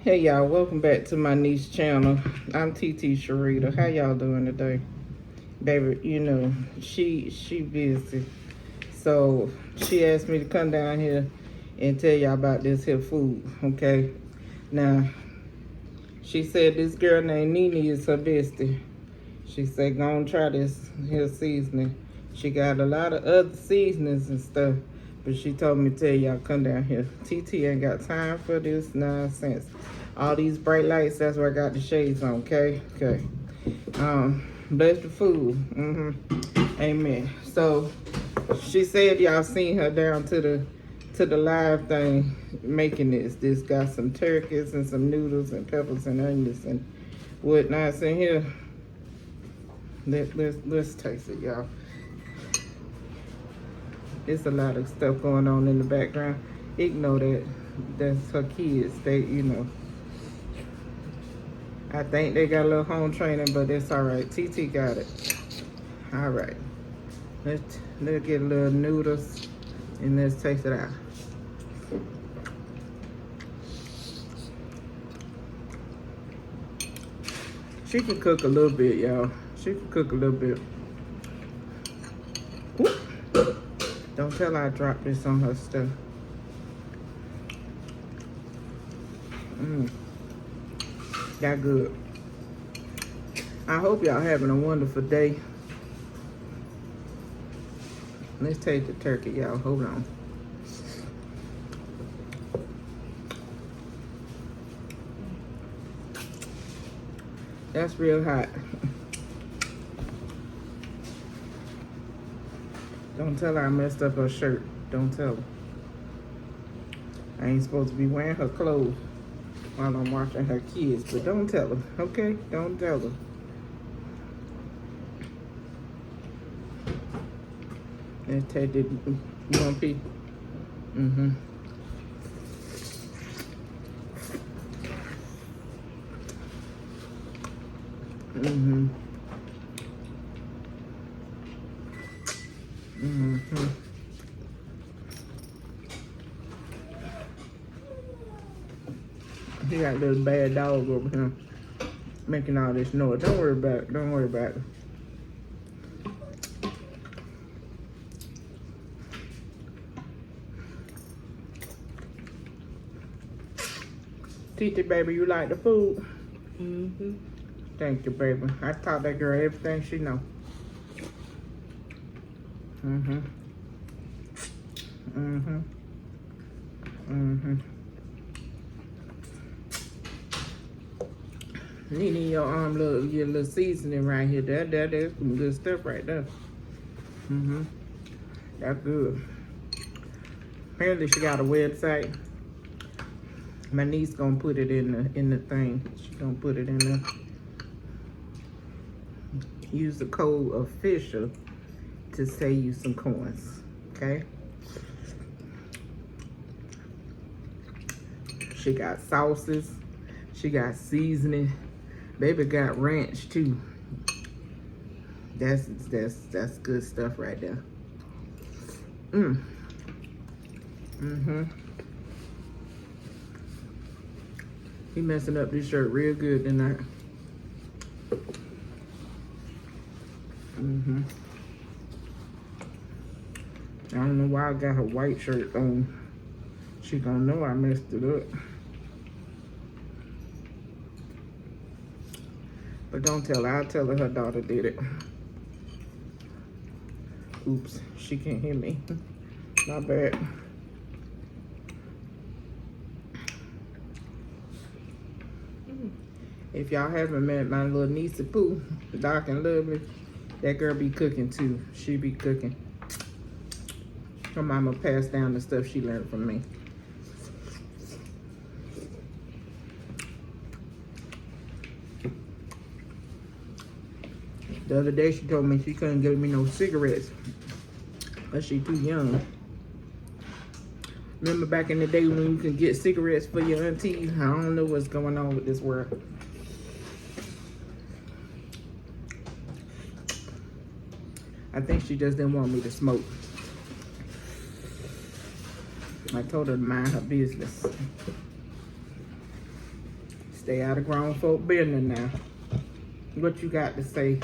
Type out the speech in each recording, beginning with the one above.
Hey y'all, welcome back to my niece channel. I'm Titi Sherita. How y'all doing today? Baby, you know, she busy. So she asked me to come down here and tell y'all about this here food, okay? Now, she said this girl named Nene is her bestie. She said, go and try this here seasoning. She got a lot of other seasonings and stuff, but she told me to tell y'all come down here. TT ain't got time for this nonsense. All these bright lights, that's why I got the shades on, okay? Okay. Bless the food. Amen. So she said y'all seen her down to the live thing making this. This got some turkeys and some noodles and peppers and onions and whatnot in here. Let's taste it, y'all. There's a lot of stuff going on in the background. Ignore that. That's her kids. They, you know. I think they got a little home training, but it's all right. TT got it. All right. Let's get a little noodles and let's taste it out. She can cook a little bit, y'all. She can cook a little bit. Whoop. Don't tell her I dropped this on her stuff. That good. I hope y'all having a wonderful day. Let's taste the turkey, y'all. Hold on. That's real hot. Don't tell her I messed up her shirt. Don't tell her. I ain't supposed to be wearing her clothes while I'm watching her kids, but don't tell her, okay? Don't tell her. Let's take it. You want pee? He got a little bad dog over here making all this noise. Don't worry about it. Don't worry about it. Titi, baby, you like the food? Thank you, baby. I taught that girl everything she know. Nene, your little seasoning right here. That's some good stuff right there. That's good. Apparently she got a website. My niece gonna put it in the thing. She gonna put it in there. Use the code official to save you some coins. Okay. She got sauces. She got seasoning. Baby got ranch too. That's good stuff right there. He messing up this shirt real good tonight. I don't know why I got her white shirt on. She gonna know I messed it up. But don't tell her. I'll tell her daughter did it. Oops, she can't hear me. My bad. If y'all haven't met my little niece Pooh, dark and lovely, that girl be cooking too. She be cooking. Her mama passed down the stuff she learned from me. The other day she told me she couldn't give me no cigarettes, but she too young. Remember back in the day when you could get cigarettes for your aunties? I don't know what's going on with this world. I think she just didn't want me to smoke. I told her to mind her business. Stay out of grown folk business now. What you got to say?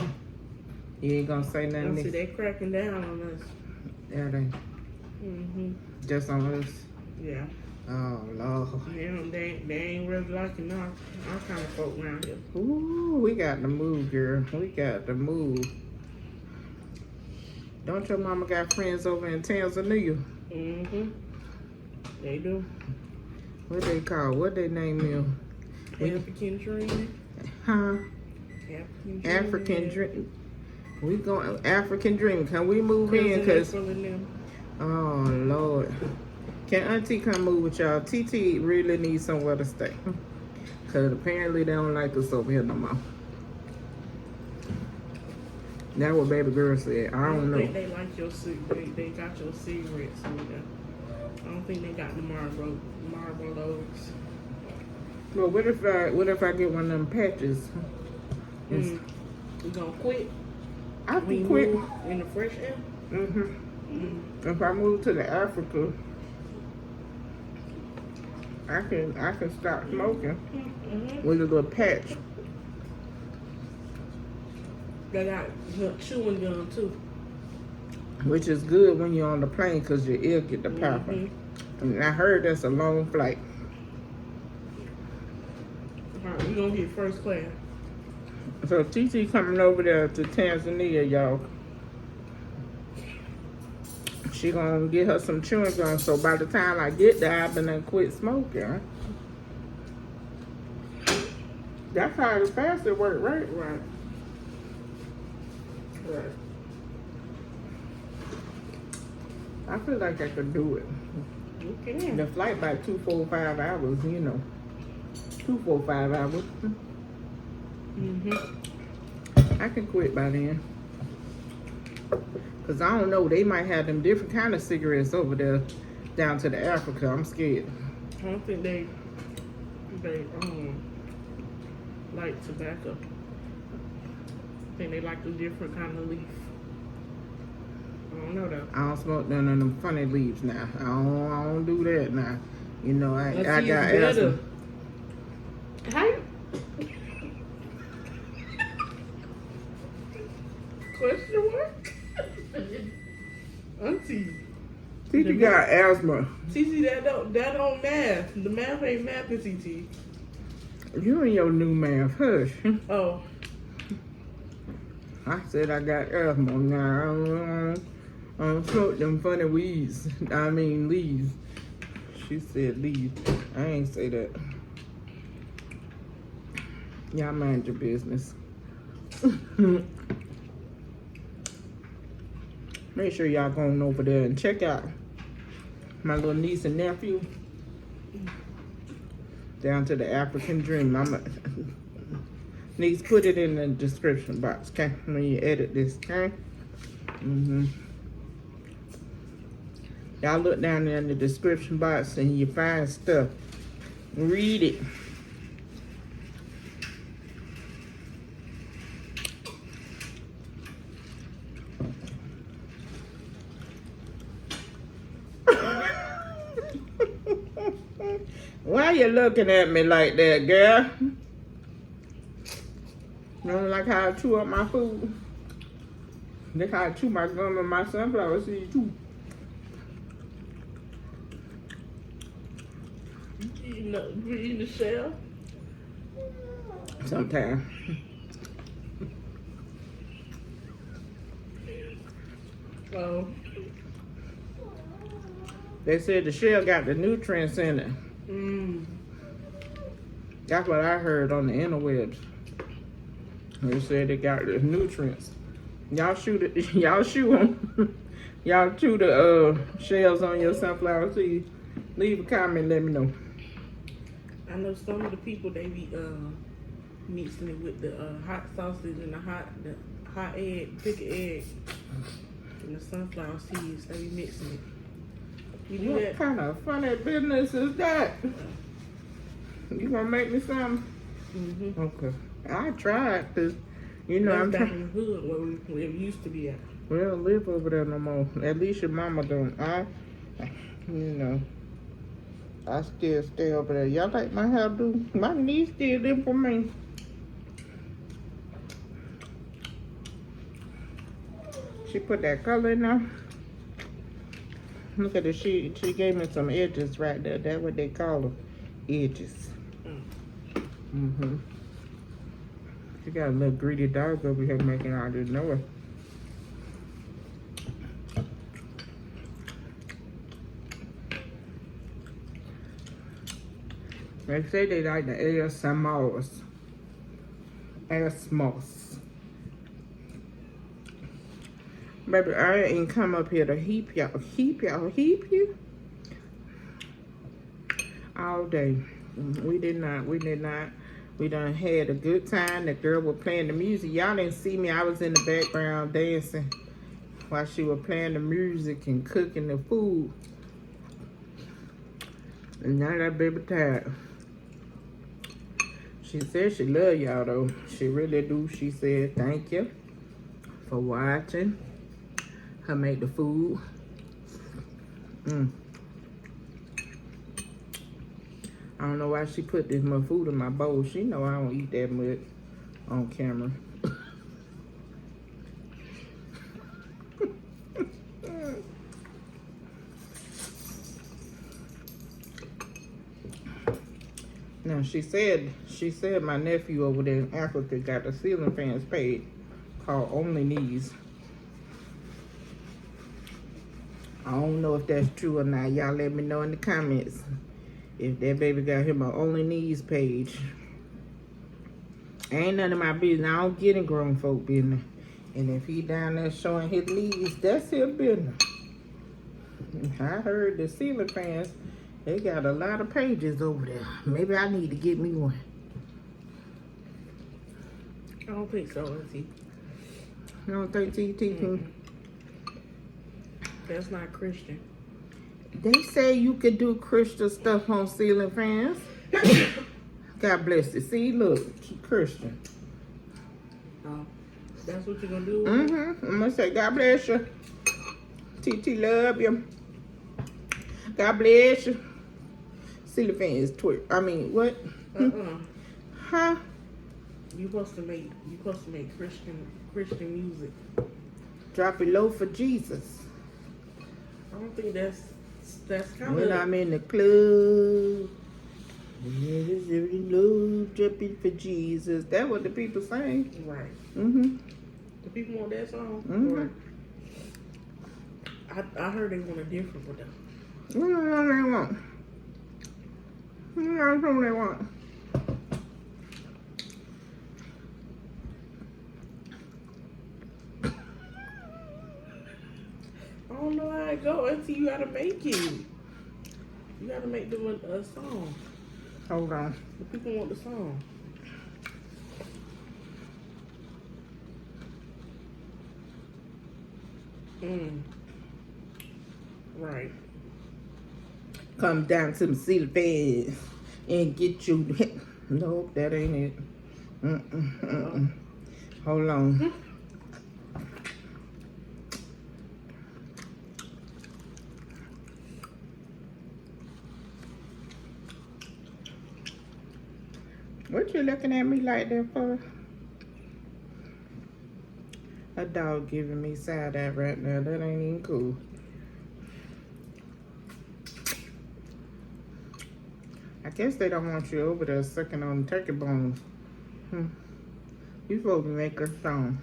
You ain't gonna say nothing? See, they cracking down on us. Yeah, they. Just on us? Yeah. Oh, Lord. They ain't really liking our kind of folk around here. Ooh, we got to move, girl. We got to move. Don't your mama got friends over in Tanzania? They do. What they call? What they name them? African dreaming. Huh? African dream. We going African dream. Can we move in? Cause oh Lord, can Auntie come move with y'all? Titi really needs somewhere to stay. Cause apparently they don't like us over here no more. That's what baby girl said. I don't know. I think they like your cigarette. They got your cigarettes in there. I don't think they got the Marlboros. Well, what if I get one of them patches? You gonna quit? I can quit in the fresh air. If I move to the Africa, I can stop smoking with a little patch. They got chewing gum too, which is good when you're on the plane because your ear get the popping. And I heard that's a long flight. All right, we gonna get first class. So Titi coming over there to Tanzania, y'all. She gonna get her some chewing gum. So by the time I get there, I've been quit smoking. That's how the fast it work, right? Right. I feel like I could do it. You can. The flight by 2-4-5 hours, 2-4-5 hours. I can quit by then. Cause I don't know, they might have them different kind of cigarettes over there down to the Africa. I'm scared. I don't think they like tobacco. I think they like a different kind of leaf. I don't know though. I don't smoke none of them funny leaves now. I don't do that now. I got asthma. How? Question mark? Auntie. Titi got asthma. Titi, that don't math. The math ain't mathing, Titi. You and your new math, hush. Oh. I said I got asthma. Now I don't smoke them funny weeds. I mean leaves. She said leaves. I ain't say that. Y'all mind your business. Make sure y'all going over there and check out my little niece and nephew down to the African Dream. Niece, put it in the description box, okay? When you edit this, okay? Y'all look down there in the description box and you find stuff. Read it. Why you looking at me like that, girl? You don't like how I chew up my food? That's how I chew my gum and my sunflower seeds too. You eating the shell? Sometimes. Oh. They said the shell got the nutrients in it. That's what I heard on the interwebs. They said they got the nutrients. Y'all shoot it. Y'all shoot them. Y'all chew the shells on your sunflower seeds. Leave a comment. Let me know. I know some of the people they be mixing it with the hot sausage and the hot egg, pick an egg, and the sunflower seeds. They be mixing it. You do What that? kind of funny business is that? You gonna make me some? Okay. I tried this. I'm back in the hood where it used to be at. We don't live over there no more. At least your mama don't. I still stay over there. Y'all like my hairdo? My niece did it for me. She put that color in there. Look at it. She gave me some edges right there. That's what they call them. Edges. Mm-hmm. She got a little greedy dog over here making all this noise. They say they like the ASMRs. ASMRs. Baby, I ain't come up here to heap y'all. Heap you? All day. We did not. We done had a good time. The girl was playing the music. Y'all didn't see me. I was in the background dancing while she was playing the music and cooking the food. And now that baby tired. She said she love y'all though. She really do. She said thank you for watching her make the food. I don't know why she put this much food in my bowl. She know I don't eat that much on camera. Now she said my nephew over there in Africa got a ceiling fans page called Only Knees. I don't know if that's true or not. Y'all let me know in the comments if that baby got him an Only Knees page. Ain't none of my business. I don't get in grown folk business. And if he down there showing his knees, that's his business. I heard the ceiling fans, they got a lot of pages over there. Maybe I need to get me one. I don't think so, Auntie. You don't think Titi? That's not Christian. They say you could do Christian stuff on ceiling fans. God bless you. See, look, she Christian. Oh, that's what you're gonna do? I'm gonna say, God bless you. Titi love you. God bless you. Ceiling fans twerk. I mean, what? Huh? You supposed to make Christian music. Drop it low for Jesus. I don't think that's kind When of. I'm in the club, there's every low dripping for Jesus. That's what the people sing. Right. The people want that song. Or I heard they want a different one though. What do they want? That's what they want. I don't know how it go until you gotta make it. You gotta make them a song. Hold on. The people want the song. Right. Come down to the ceiling fans and get you. Nope, that ain't it. Hold on. What you looking at me like that for? A dog giving me side eye right now. That ain't even cool. I guess they don't want you over there sucking on the turkey bones. You supposed to make a song.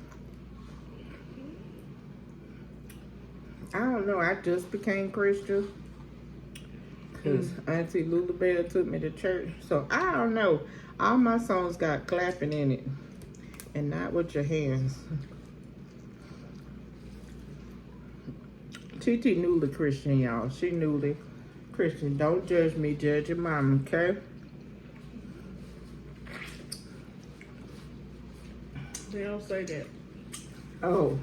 I don't know. I just became Christian. Because Auntie Lulabelle took me to church. So I don't know. All my songs got clapping in it. And not with your hands. Titi newly Christian, y'all. She newly Christian. Don't judge me. Judge your mama, okay? They don't say that. Oh.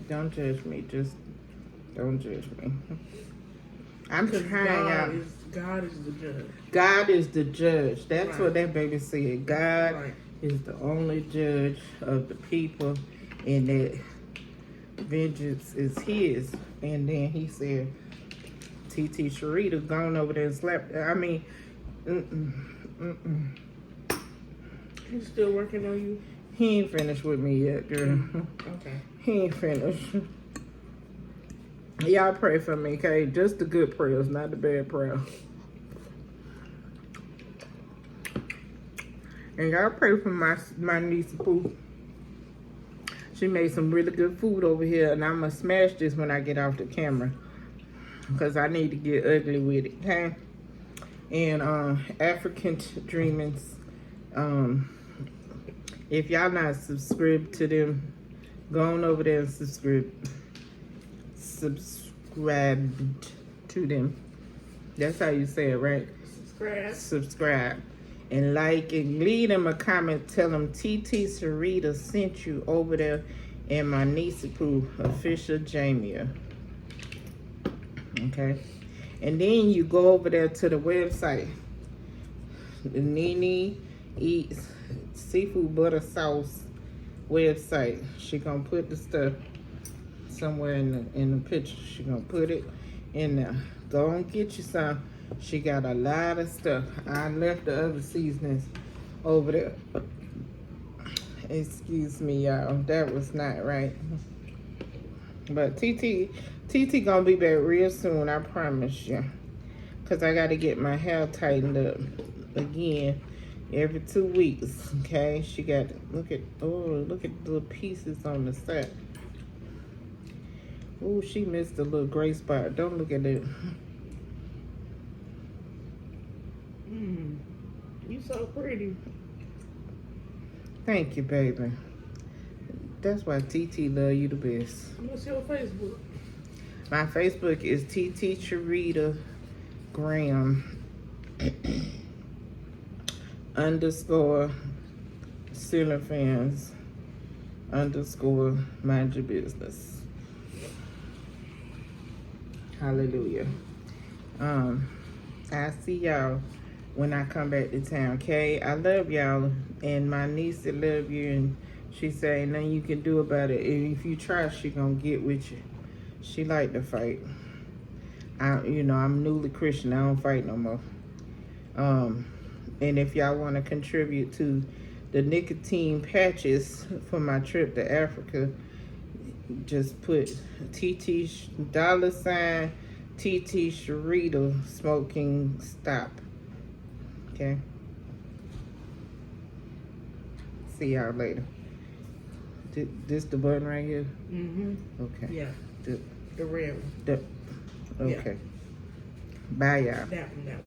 Don't judge me. Just don't judge me. I'm trying, y'all. God is the judge. God is the judge. That's what that baby said. God is the only judge of the people, and that vengeance is his. And then he said, Titi Sherita gone over there and slapped. I mean, He's still working on you? he ain't finished with me yet, girl. Okay. He ain't finished. Y'all pray for me, okay? Just the good prayers, not the bad prayers. And y'all pray for my niece Pooh. She made some really good food over here, and I'm gonna smash this when I get off the camera, because I need to get ugly with it, okay? And African Dreamings, if y'all not subscribed to them, go on over there and subscribe to them. That's how you say it, right? Subscribe. And like and leave them a comment. Tell them Titi Sherita sent you over there in my niece Pooh official Jamia. Okay. And then you go over there to the website. The Nene Eats Seafood Butter Sauce website. She gonna put the stuff somewhere in the picture. She gonna put it in there. Go and get you some. She got a lot of stuff. I left the other seasonings over there. Excuse me, y'all. That was not right. But Titi gonna be back real soon, I promise you. Cause I gotta get my hair tightened up again every 2 weeks. Okay, she got look at the little pieces on the side. Oh, she missed a little gray spot. Don't look at it. You so pretty. Thank you, baby. That's why Titi love you the best. What's your Facebook? My Facebook is Titi Sherita Graham _ ceiling fans _ mind your business. Hallelujah. I see y'all when I come back to town, okay? I love y'all, and my niece love you, and she say nothing you can do about it. And if you try, she gonna get with you. She like to fight. I'm newly Christian. I don't fight no more. And if y'all want to contribute to the nicotine patches for my trip to Africa, just put TT $ TT Sherita smoking stop. Okay. See y'all later. This the button right here? Mm-hmm. Okay. Yeah. The red one. okay. Bye, y'all. That one.